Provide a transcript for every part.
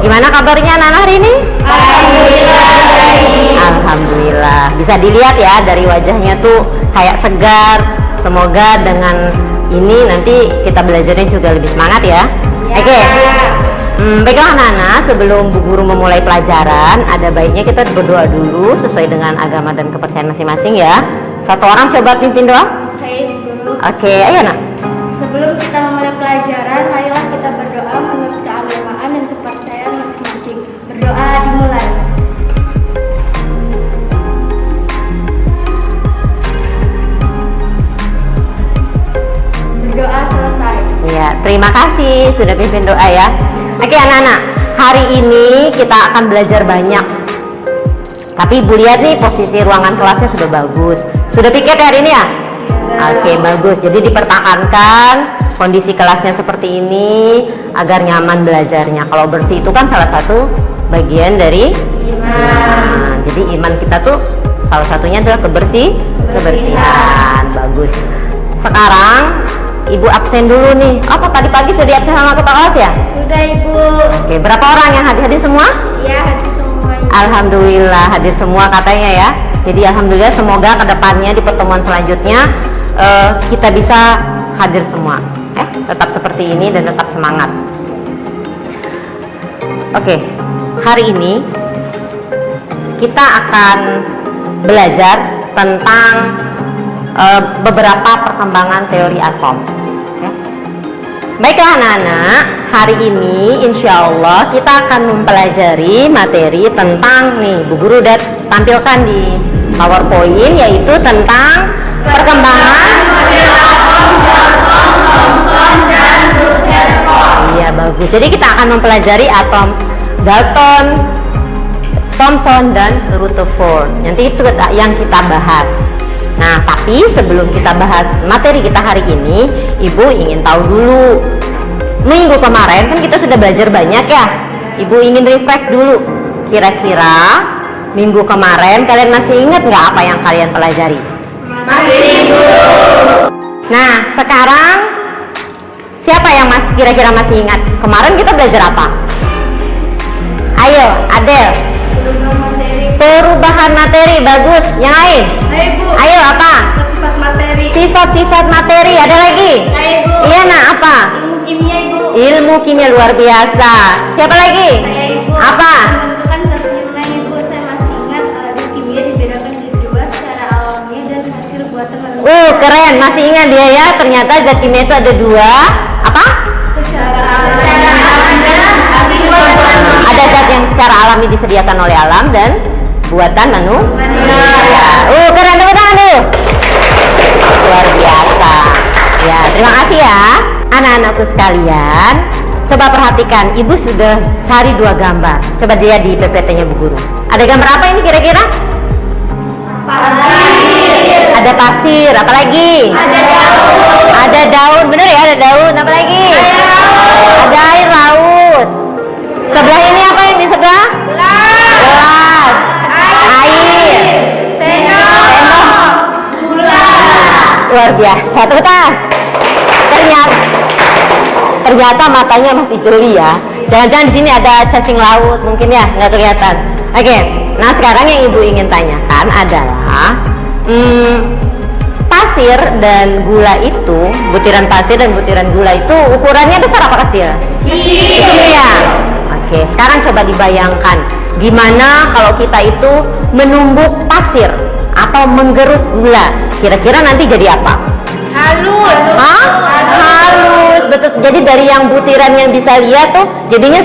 Gimana kabarnya anak-anak hari ini? Alhamdulillah. Alhamdulillah. Bisa dilihat ya dari wajahnya tuh kayak segar. Semoga dengan ini nanti kita belajarnya juga lebih semangat ya. Oke. Baiklah anak-anak, sebelum Bu Guru memulai pelajaran, ada baiknya kita berdoa dulu sesuai dengan agama dan kepercayaan masing-masing ya. Satu orang coba pimpin doa. Saya Guru. Oke, ayo nak. Sebelum kita memulai pelajaran, marilah kita berdoa menurut keagamaan dan kepercayaan masing-masing. Berdoa dimulai. Berdoa selesai. Ya, terima kasih sudah pimpin doa ya. Oke anak-anak, hari ini kita akan belajar banyak. Tapi Ibu lihat nih posisi ruangan kelasnya sudah bagus. Sudah piket ya hari ini ya? Oke, bagus. Jadi dipertahankan kondisi kelasnya seperti ini agar nyaman belajarnya. Kalau bersih itu kan salah satu bagian dari iman. Jadi iman kita tuh salah satunya adalah kebersihan. Bagus. Sekarang Ibu absen dulu nih. Apa tadi pagi sudah absen sama ketua kelas ya? Sudah Ibu. Oke, berapa orang yang hadir semua? Ya, hadir semua. Alhamdulillah hadir semua katanya ya. Jadi alhamdulillah semoga kedepannya di pertemuan selanjutnya kita bisa hadir semua. Tetap seperti ini dan tetap semangat. Oke, hari ini kita akan belajar tentang beberapa perkembangan teori atom. Baiklah anak-anak, hari ini insya Allah kita akan mempelajari materi tentang nih Bu Guru udah tampilkan di PowerPoint, yaitu tentang perkembangan model atom, Dalton, Thomson, dan Rutherford. Iya bagus. Jadi kita akan mempelajari atom Dalton, Thomson, dan Rutherford. Nanti itu yang kita bahas. Nah, tapi sebelum kita bahas materi kita hari ini, Ibu ingin tahu dulu. Minggu kemarin kan kita sudah belajar banyak ya. Ibu ingin refresh dulu. Kira-kira minggu kemarin kalian masih ingat nggak apa yang kalian pelajari? Masih Ibu. Nah, sekarang siapa yang kira-kira masih ingat? Kemarin kita belajar apa? Ayo, Adel. Perubahan materi, bagus. Yang lain? Ayo apa? Sifat materi. Sifat-sifat materi, ada lagi? Saya Ibu. Iya nak, apa? Ilmu kimia Ibu. Ilmu kimia luar biasa. Siapa lagi? Saya Ibu. Apa? Menentukan zat kimia Ibu. Saya masih ingat zat kimia dibedakan menjadi dua secara alamiah dan hasil buatan manusia. Keren, masih ingat dia ya. Ternyata zat kimia itu ada dua. Apa? Secara alami dan hasil buatan manusia. Ada zat yang secara alami disediakan oleh alam dan buatan manusia. Keren, tepuk tangan dulu. Luar biasa. Ya, terima kasih ya. Anak-anakku sekalian, coba perhatikan, Ibu sudah cari dua gambar. Coba dia di PPT-nya Bu Guru. Ada gambar apa ini kira-kira? Pasir. Ada pasir, apa lagi? Ada daun. Ada daun, bener ya, ada daun, apa lagi? Ada air laut. Sebelah ini apa yang di sebelah? Gelas. Air. Sendok. Gula. Luar biasa, tepuk tangan. Ternyata matanya masih jeli ya. Jangan-jangan di sini ada cacing laut mungkin ya, nggak kelihatan. Oke, nah sekarang yang Ibu ingin tanyakan adalah pasir dan gula itu, butiran pasir dan butiran gula itu ukurannya besar apa kecil? Kecil ya. Oke, sekarang coba dibayangkan gimana kalau kita itu menumbuk pasir atau menggerus gula. Kira-kira nanti jadi apa? Halus. Hah? Halus, betul. Jadi dari yang butiran yang bisa lihat tuh jadinya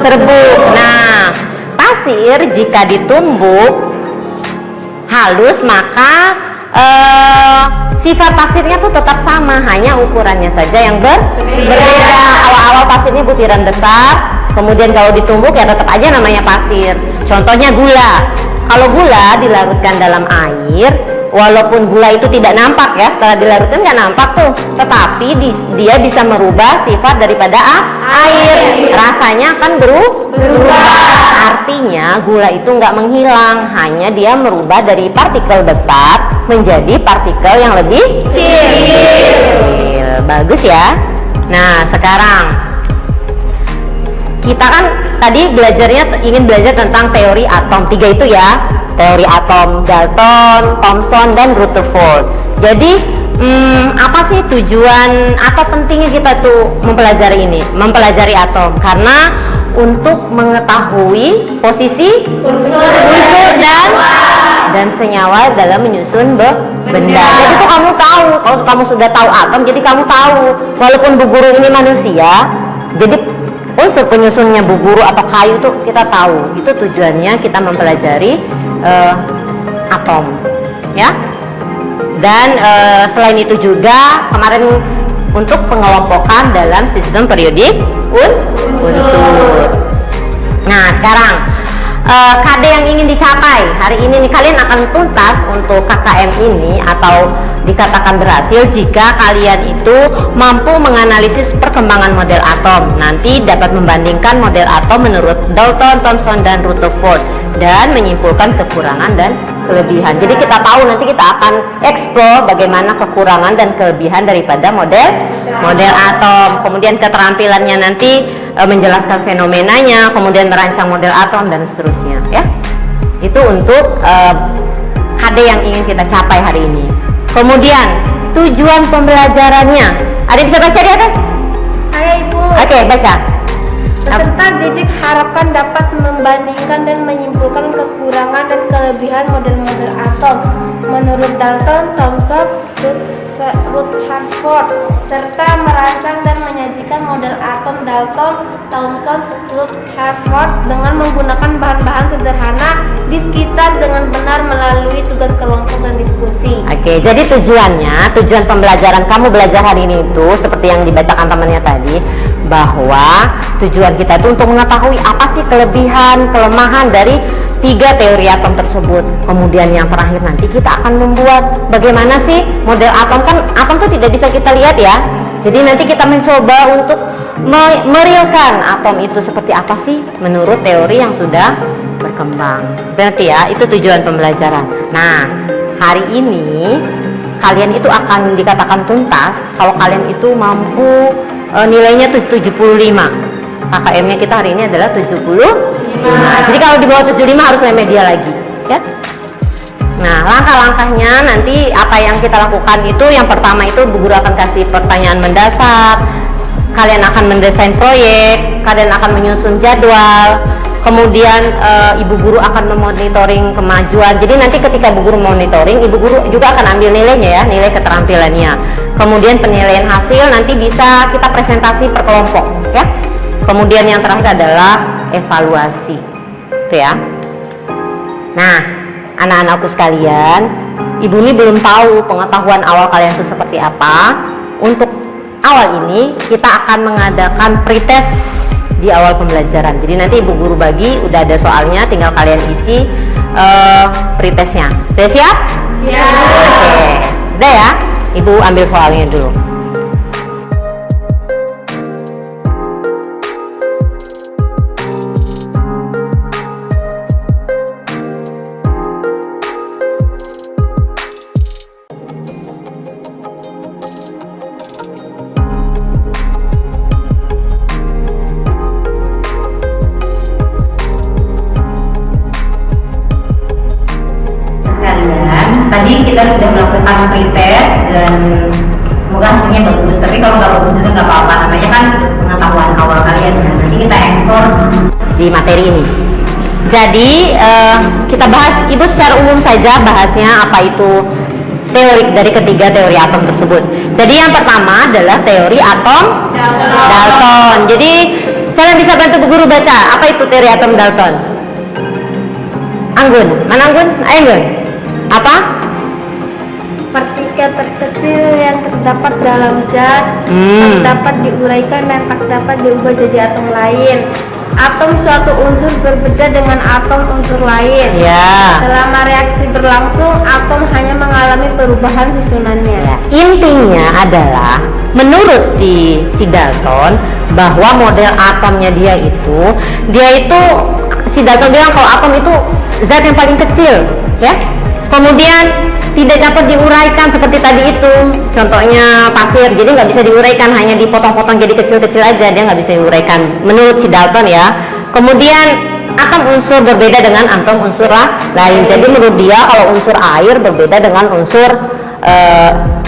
serbuk. Nah, pasir jika ditumbuk halus maka sifat pasirnya tuh tetap sama, hanya ukurannya saja yang berbeda. Awal-awal pasirnya butiran besar, kemudian kalau ditumbuk ya tetap aja namanya pasir. Contohnya gula. Kalau gula dilarutkan dalam air, walaupun gula itu tidak nampak ya, setelah dilarutkan nggak nampak tuh, tetapi dia bisa merubah sifat daripada air. Rasanya akan berubah. Artinya Sebetulnya gula itu nggak menghilang, hanya dia merubah dari partikel besar menjadi partikel yang lebih kecil. Bagus ya. Nah, sekarang kita kan tadi ingin belajar tentang teori atom. 3 itu ya, teori atom Dalton, Thomson, dan Rutherford. Jadi apa sih tujuan atau pentingnya kita tuh mempelajari atom? Karena untuk mengetahui posisi unsur dan senyawa dalam menyusun benda. Jadi tuh kamu tahu, kalau kamu sudah tahu atom, jadi kamu tahu walaupun Bu Guru ini manusia, jadi unsur penyusunnya Bu Guru atau kayu tuh kita tahu. Itu tujuannya kita mempelajari atom, ya. Dan selain itu juga kemarin untuk pengelompokan dalam sistem periodik unsur. Nah, sekarang KD yang ingin dicapai hari ini nih, kalian akan tuntas untuk KKM ini atau dikatakan berhasil jika kalian itu mampu menganalisis perkembangan model atom. Nanti dapat membandingkan model atom menurut Dalton, Thomson, dan Rutherford dan menyimpulkan kekurangan dan kelebihan. Jadi kita tahu, nanti kita akan explore bagaimana kekurangan dan kelebihan daripada model atom. Kemudian keterampilannya nanti menjelaskan fenomenanya, kemudian merancang model atom dan seterusnya, ya. Itu untuk KD yang ingin kita capai hari ini. Kemudian tujuan pembelajarannya, ada yang bisa baca di atas? Saya, Ibu. Oke, baca. Peserta didik harapkan dapat membandingkan dan menyimpulkan kekurangan dan kelebihan model-model atom menurut Dalton, Thomson, Rutherford, serta merancang dan menyajikan model atom Dalton, Thomson, Rutherford dengan menggunakan bahan-bahan sederhana di sekitar dengan benar melalui tugas kelompok dan diskusi. Oke, jadi tujuan pembelajaran kamu belajar hari ini itu seperti yang dibacakan temannya tadi, bahwa tujuan kita itu untuk mengetahui apa sih kelebihan, kelemahan dari 3 teori atom tersebut. Kemudian yang terakhir nanti kita akan membuat bagaimana sih model atom. Kan atom itu tidak bisa kita lihat ya, jadi nanti kita mencoba untuk merealkan atom itu seperti apa sih menurut teori yang sudah berkembang. Berarti ya, itu tujuan pembelajaran. Nah, hari ini kalian itu akan dikatakan tuntas kalau kalian itu mampu nilainya 75. KKM-nya kita hari ini adalah 75. Jadi kalau di bawah 75 harus nilai media lagi, ya. Nah, langkah-langkahnya nanti apa yang kita lakukan itu, yang pertama itu Bu Guru akan kasih pertanyaan mendasar. Kalian akan mendesain proyek, kalian akan menyusun jadwal. Kemudian Ibu Guru akan memonitoring kemajuan. Jadi nanti ketika Bu Guru monitoring, Ibu Guru juga akan ambil nilainya ya, nilai keterampilannya. Kemudian penilaian hasil nanti bisa kita presentasi per kelompok, ya. Kemudian yang terakhir adalah evaluasi, itu ya. Nah, anak-anakku sekalian, Ibu ini belum tahu pengetahuan awal kalian itu seperti apa. Untuk awal ini kita akan mengadakan pretest di awal pembelajaran. Jadi nanti Ibu Guru bagi, udah ada soalnya, tinggal kalian isi pretestnya. Sudah siap? Siap. Oke, udah ya. Ibu ambil soalnya dulu. Tadi kita sudah melakukan pretest dan semoga hasilnya bagus, tapi kalau nggak bagus juga nggak apa-apa, namanya kan pengetahuan awal kalian kan. Nanti kita ekspor di materi ini. Jadi kita bahas, Ibu secara umum saja bahasnya apa itu teori dari ketiga teori atom tersebut. Jadi yang pertama adalah teori atom Dalton. Jadi saya bisa bantu Bu Guru baca apa itu teori atom Dalton? Anggun, mana Anggun? Ayo Anggun. Apa? Partikel terkecil yang terdapat dalam zat dapat diuraikan dan tak dapat diubah jadi atom lain. Atom suatu unsur berbeda dengan atom unsur lain. Ya. Selama reaksi berlangsung, atom hanya mengalami perubahan susunannya. Ya. Intinya adalah menurut si Dalton bahwa model atomnya dia itu si Dalton bilang kalau atom itu zat yang paling kecil, ya. Kemudian tidak dapat diuraikan seperti tadi itu, contohnya pasir, jadi nggak bisa diuraikan, hanya dipotong-potong jadi kecil-kecil aja, dia nggak bisa diuraikan menurut si Dalton ya. Kemudian atom unsur berbeda dengan atom unsur lain, jadi menurut dia kalau unsur air berbeda dengan unsur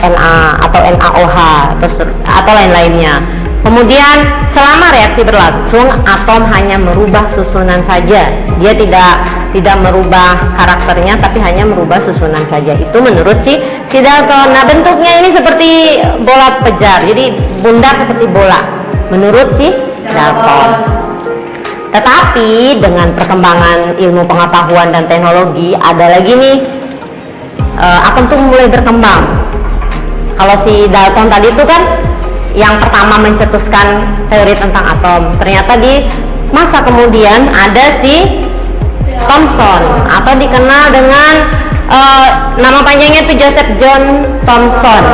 Na atau NaOH atau lain-lainnya. Kemudian selama reaksi berlangsung, atom hanya merubah susunan saja, dia tidak merubah karakternya, tapi hanya merubah susunan saja. Itu menurut si Dalton. Nah, bentuknya ini seperti bola pejar, jadi bundar seperti bola menurut si Dalton. Tetapi dengan perkembangan ilmu pengetahuan dan teknologi, ada lagi nih, atom tuh mulai berkembang. Kalau si Dalton tadi itu kan yang pertama mencetuskan teori tentang atom, ternyata di masa kemudian ada si Thomson, atau dikenal dengan nama panjangnya itu Joseph John Thomson,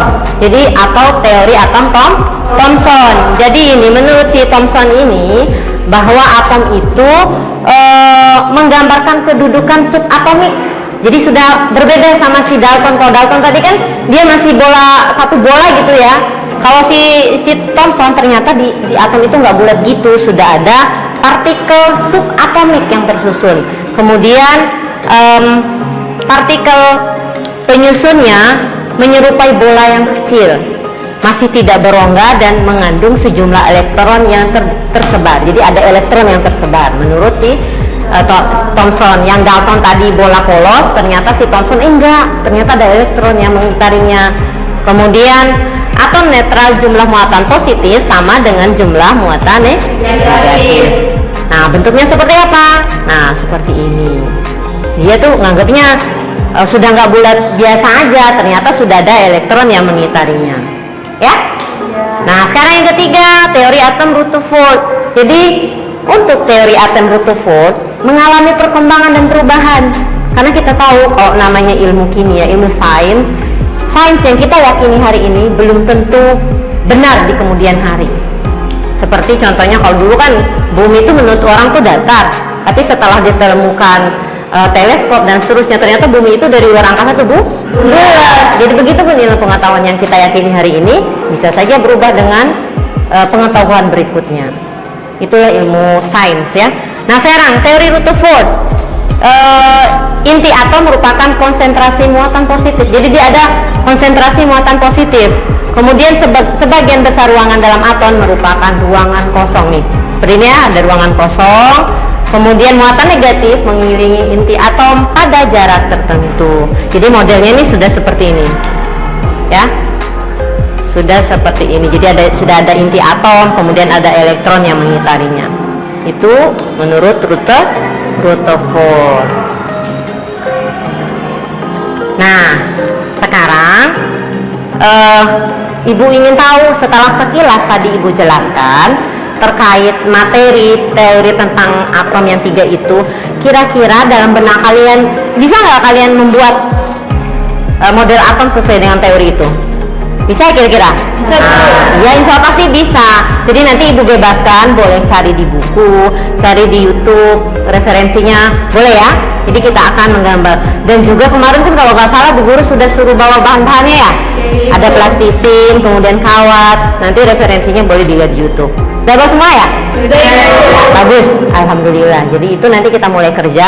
jadi atau teori atom Thomson. Jadi ini menurut si Thomson ini bahwa atom itu menggambarkan kedudukan subatomik. Jadi sudah berbeda sama si Dalton. Kalau Dalton tadi kan dia masih satu bola gitu ya. Kalau si Thomson ternyata di atom itu nggak bulat gitu, sudah ada partikel subatomik yang tersusun. Kemudian partikel penyusunnya menyerupai bola yang kecil, masih tidak berongga dan mengandung sejumlah elektron yang tersebar. Jadi ada elektron yang tersebar menurut si Thomson. Yang Dalton tadi bola polos, ternyata si Thomson enggak, ternyata ada elektron yang mengitarinya. Kemudian atom netral jumlah muatan positif sama dengan jumlah muatan negatif. Nah, bentuknya seperti apa? Nah, seperti ini. Dia tuh nganggapnya sudah nggak bulat biasa aja, ternyata sudah ada elektron yang mengitarinya. Ya? Nah, sekarang yang ketiga, teori atom Rutherford. Jadi untuk teori atom Rutherford mengalami perkembangan dan perubahan, karena kita tahu kalau namanya ilmu kimia, ilmu sains yang kita yakini hari ini belum tentu benar di kemudian hari. Seperti contohnya kalau dulu kan bumi itu menurut orang tuh datar, tapi setelah ditemukan teleskop dan seterusnya, ternyata bumi itu dari luar angkasa tuh bulat. Jadi begitu pun ilmu pengetahuan yang kita yakini hari ini bisa saja berubah dengan pengetahuan berikutnya. Itulah ilmu sains ya. Nah, sekarang teori Rutherford, inti atom merupakan konsentrasi muatan positif. Jadi dia ada konsentrasi muatan positif. Kemudian sebagian besar ruangan dalam atom merupakan ruangan kosong nih. Seperti ini ya, ada ruangan kosong. Kemudian muatan negatif mengelilingi inti atom pada jarak tertentu. Jadi modelnya ini sudah seperti ini, ya. Sudah seperti ini. Jadi sudah ada inti atom, kemudian ada elektron yang mengitarinya. Itu menurut Rutherford. Nah, sekarang Ibu ingin tahu, setelah sekilas tadi Ibu jelaskan terkait materi teori tentang atom yang 3 itu, kira-kira dalam benak kalian bisa nggak kalian membuat model atom sesuai dengan teori itu? Bisa kira-kira? Bisa. Ya, insya Allah pasti bisa. Jadi nanti Ibu bebaskan, boleh cari di buku, cari di YouTube, referensinya boleh ya. Jadi kita akan menggambar. Dan juga kemarin kan kalau nggak salah Bu Guru sudah suruh bawa bahan-bahannya ya. Ada plastisin, kemudian kawat. Nanti referensinya boleh dilihat di YouTube. Sudah bawa semua ya? Sudah. Bagus, alhamdulillah. Jadi itu nanti kita mulai kerja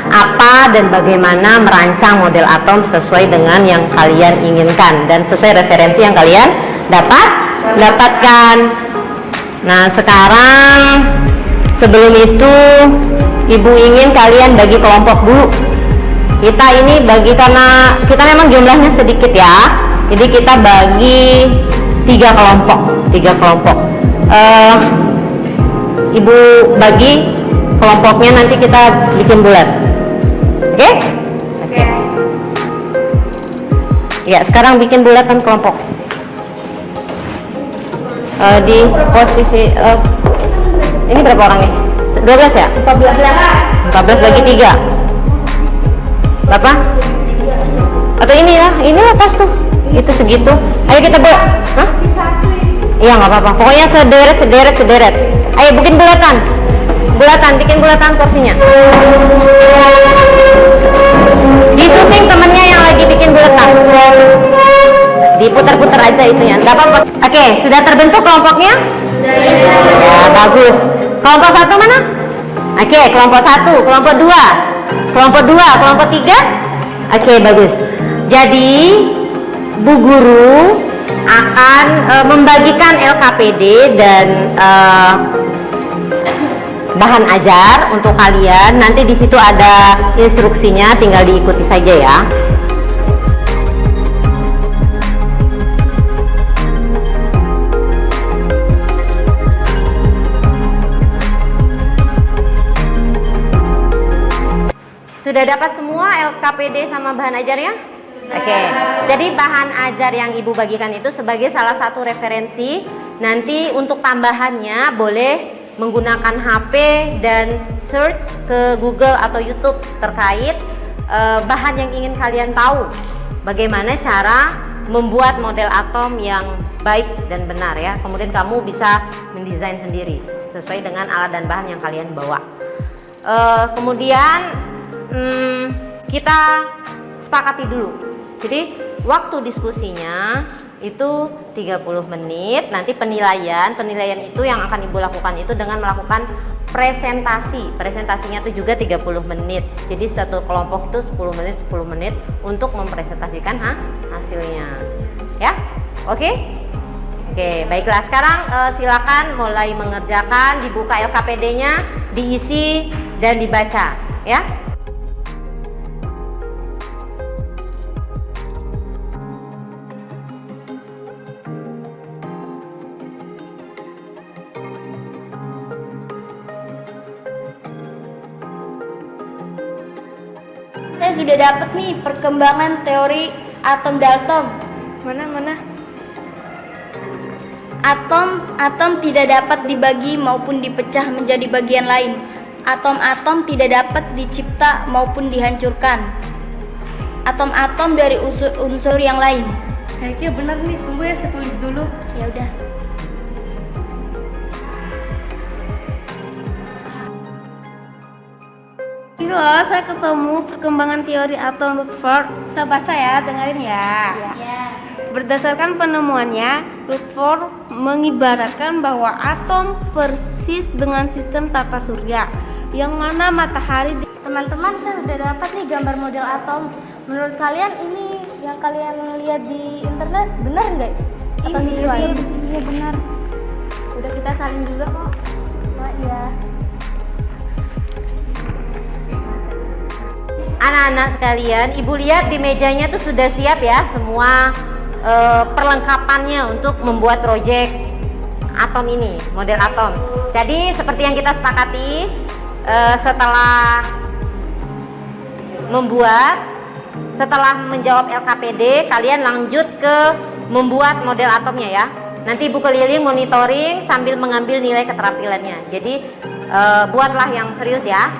apa dan bagaimana merancang model atom sesuai dengan yang kalian inginkan dan sesuai referensi yang kalian dapatkan. Nah, sekarang sebelum itu Ibu ingin kalian bagi kelompok dulu. Kita ini bagi, karena kita memang jumlahnya sedikit ya. Jadi kita bagi 3 kelompok. Ibu bagi kelompoknya, nanti kita bikin bulat. Oke? Oke. Ya, sekarang bikin bulatan kelompok. Di posisi ini berapa orang nih? 12 ya? 14 bagi 3 berapa? Atau ini ya? Inilah pas tuh. Itu segitu. Ayo kita bawa. Hah? Iya, nggak apa-apa. Pokoknya sederet. Ayo bikin bulatan. Bulatan, bikin bulatan porsinya. Di syuting temennya yang lagi bikin bulatan. Diputar-putar aja itunya, nggak apa-apa. Oke, sudah terbentuk kelompoknya? Ya, bagus. Kelompok satu mana? Oke, kelompok satu, kelompok dua, kelompok tiga. Oke, bagus. Jadi Bu Guru akan membagikan LKPD dan bahan ajar untuk kalian. Nanti di situ ada instruksinya, tinggal diikuti saja ya. Sudah dapat semua LKPD sama bahan ajarnya? Oke, jadi bahan ajar yang Ibu bagikan itu sebagai salah satu referensi. Nanti untuk tambahannya boleh menggunakan HP dan search ke Google atau YouTube terkait bahan yang ingin kalian tahu. Bagaimana cara membuat model atom yang baik dan benar ya. Kemudian kamu bisa mendesain sendiri sesuai dengan alat dan bahan yang kalian bawa. Kemudian kita sepakati dulu. Jadi waktu diskusinya itu 30 menit. Nanti penilaian itu yang akan Ibu lakukan itu dengan melakukan presentasi. Presentasinya itu juga 30 menit. Jadi satu kelompok itu 10 menit untuk mempresentasikan hasilnya. Ya? Oke? Oke, baiklah. Sekarang silakan mulai mengerjakan, dibuka LKPD-nya, diisi dan dibaca, ya. Saya sudah dapat nih perkembangan teori atom Dalton. Mana? Atom tidak dapat dibagi maupun dipecah menjadi bagian lain. Atom-atom tidak dapat dicipta maupun dihancurkan. Atom-atom dari unsur yang lain. Kayaknya benar nih, tunggu ya saya tulis dulu. Ya udah. Ini loh, saya ketemu perkembangan teori atom Rutherford. Saya baca ya, dengerin ya. Ya. Berdasarkan penemuannya, Rutherford mengibaratkan bahwa atom persis dengan sistem tata surya, yang mana matahari. Teman-teman, saya sudah dapat nih gambar model atom. Menurut kalian ini yang kalian lihat di internet benar nggak? Atau sesuai? Iya benar. Udah kita salin juga kok. Oh iya. Anak-anak sekalian, Ibu lihat di mejanya tuh sudah siap ya semua perlengkapannya untuk membuat proyek atom ini, model atom. Jadi seperti yang kita sepakati, setelah menjawab LKPD, kalian lanjut ke membuat model atomnya ya. Nanti Ibu keliling monitoring sambil mengambil nilai keterampilannya. Jadi buatlah yang serius ya.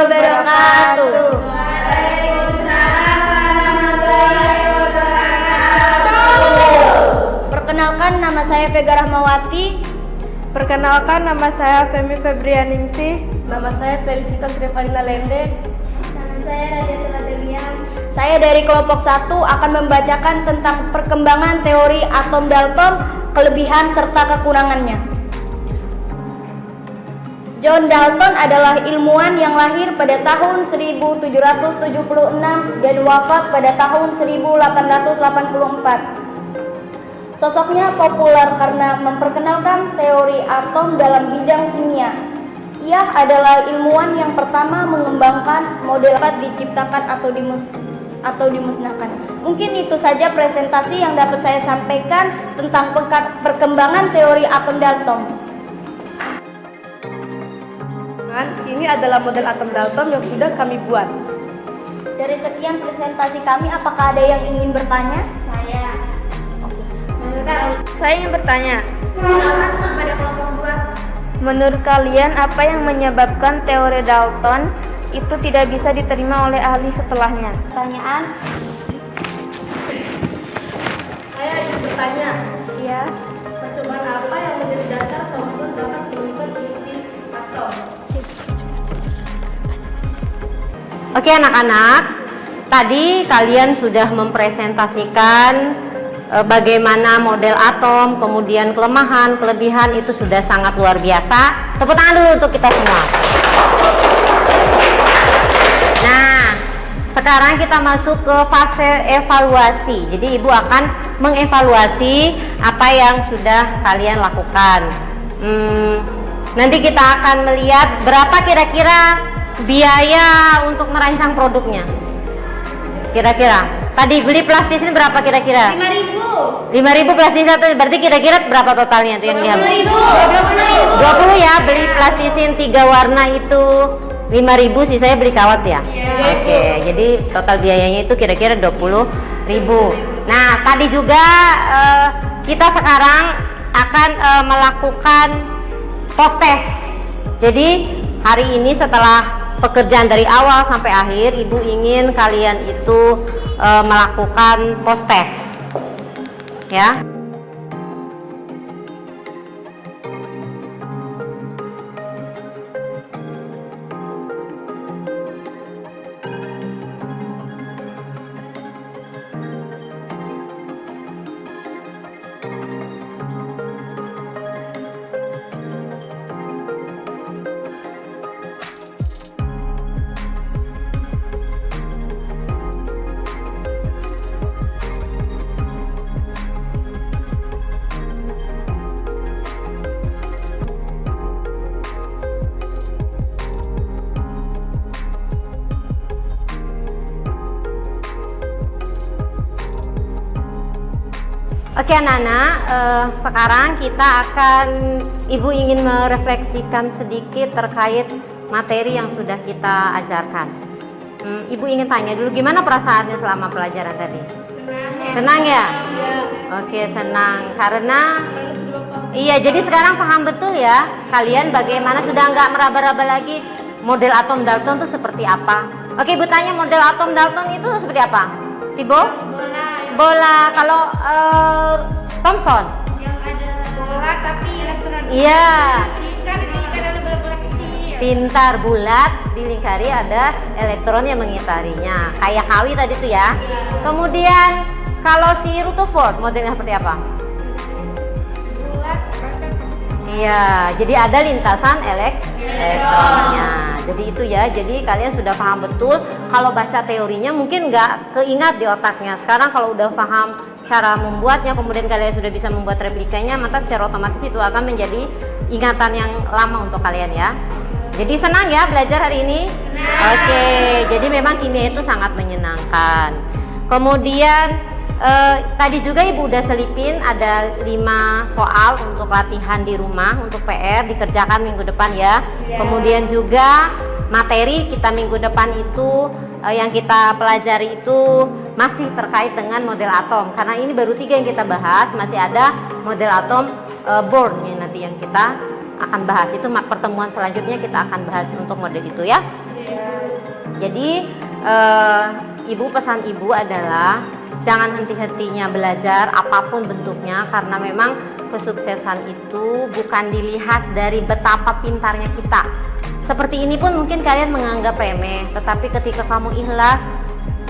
wabarakatuh. Perkenalkan, nama saya Vega Rahmawati. Perkenalkan, nama saya Femi Febrianingsih. Nama saya Felicitas Revalina Lende. Nama saya Radiatul Dewian. Saya dari kelompok 1 akan membacakan tentang perkembangan teori atom Dalton, kelebihan serta kekurangannya. John Dalton adalah ilmuwan yang lahir pada tahun 1776 dan wafat pada tahun 1884. Sosoknya populer karena memperkenalkan teori atom dalam bidang kimia. Ia adalah ilmuwan yang pertama mengembangkan model dapat diciptakan atau dimusnahkan. Mungkin itu saja presentasi yang dapat saya sampaikan tentang perkembangan teori atom Dalton. Ini adalah model atom Dalton yang sudah kami buat. Dari sekian presentasi kami, apakah ada yang ingin bertanya? Saya ingin bertanya, Menurut kalian, apa yang menyebabkan teori Dalton itu tidak bisa diterima oleh ahli setelahnya? Pertanyaan? Saya ingin bertanya, Ya. percobaan apa yang menjadi dasar Thomson dapat menemukan inti atom? Oke anak-anak, tadi kalian sudah mempresentasikan bagaimana model atom, kemudian kelemahan, kelebihan, itu sudah sangat luar biasa. Tepuk tangan dulu untuk kita semua. Nah, sekarang kita masuk ke fase evaluasi. Jadi ibu akan mengevaluasi apa yang sudah kalian lakukan. Nanti kita akan melihat berapa kira-kira biaya untuk merancang produknya. Kira-kira tadi beli plastisin berapa kira-kira? 5.000 plastisin satu, berarti kira-kira berapa totalnya tuh yang dihabis? 20 ya, beli plastisin 3 warna itu 5.000, sisanya beli kawat ya? Oke, jadi total biayanya itu kira-kira 20.000. Nah, tadi juga kita sekarang akan melakukan post test. Jadi hari ini setelah pekerjaan dari awal sampai akhir, ibu ingin kalian itu melakukan post test, ya. Oke anak-anak, sekarang kita akan, ibu ingin merefleksikan sedikit terkait materi yang sudah kita ajarkan. Ibu ingin tanya dulu, gimana perasaannya selama pelajaran tadi? Senang ya? Oke, senang karena iya, jadi sekarang paham betul ya kalian bagaimana, sudah nggak meraba-raba lagi model atom Dalton itu seperti apa. Oke, ibu tanya, model atom Dalton itu seperti apa? Tibo? Bola. Kalau Thomson? Yang ada bola tapi elektron. Iya. Kan ada bola-bola kecil. Pintar, bulat, dilingkari ada elektron yang mengitarinya. Kayak kawi tadi tuh ya. Kemudian kalau si Rutherford modelnya seperti apa? Bulat, Iya, jadi ada lintasan elektronnya. Jadi itu ya, jadi kalian sudah paham betul. Kalau baca teorinya mungkin nggak keingat di otaknya. Sekarang kalau udah paham cara membuatnya, kemudian kalian sudah bisa membuat replikanya, maka secara otomatis itu akan menjadi ingatan yang lama untuk kalian ya. Jadi senang ya belajar hari ini? Oke, jadi memang kimia itu sangat menyenangkan. Kemudian tadi juga ibu udah selipin ada 5 soal untuk latihan di rumah, untuk PR dikerjakan minggu depan ya. Kemudian juga materi kita minggu depan itu yang kita pelajari itu masih terkait dengan model atom, karena ini baru 3 yang kita bahas, masih ada model atom Bohr-nya nanti yang kita akan bahas. Itu pertemuan selanjutnya kita akan bahas untuk model itu ya. Jadi ibu, pesan ibu adalah jangan henti-hentinya belajar apapun bentuknya, karena memang kesuksesan itu bukan dilihat dari betapa pintarnya kita. Seperti ini pun mungkin kalian menganggap remeh, tetapi ketika kamu ikhlas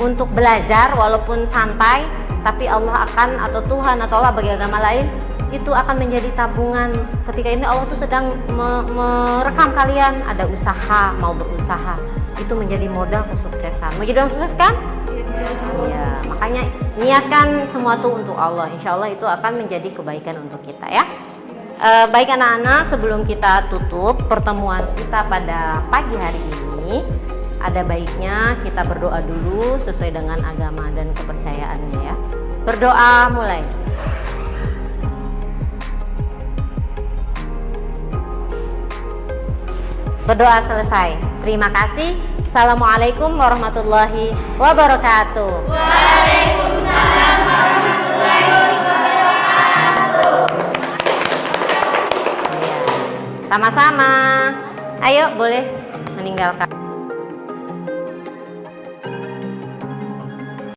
untuk belajar walaupun santai, tapi Allah akan, atau Tuhan atau Allah bagi agama lain, itu akan menjadi tabungan. Ketika ini Allah tuh sedang merekam kalian, ada usaha, mau berusaha, itu menjadi modal kesuksesan. Mau jadi orang sukses kan? Iya, makanya niatkan semua tuh untuk Allah. Insya Allah itu akan menjadi kebaikan untuk kita ya. Baik anak-anak, sebelum kita tutup pertemuan kita pada pagi hari ini, ada baiknya kita berdoa dulu sesuai dengan agama dan kepercayaannya ya. Berdoa mulai. Berdoa selesai. Terima kasih. Assalamualaikum warahmatullahi wabarakatuh. Waalaikumsalam warahmatullahi wabarakatuh. Sama-sama. Ayo boleh meninggalkan.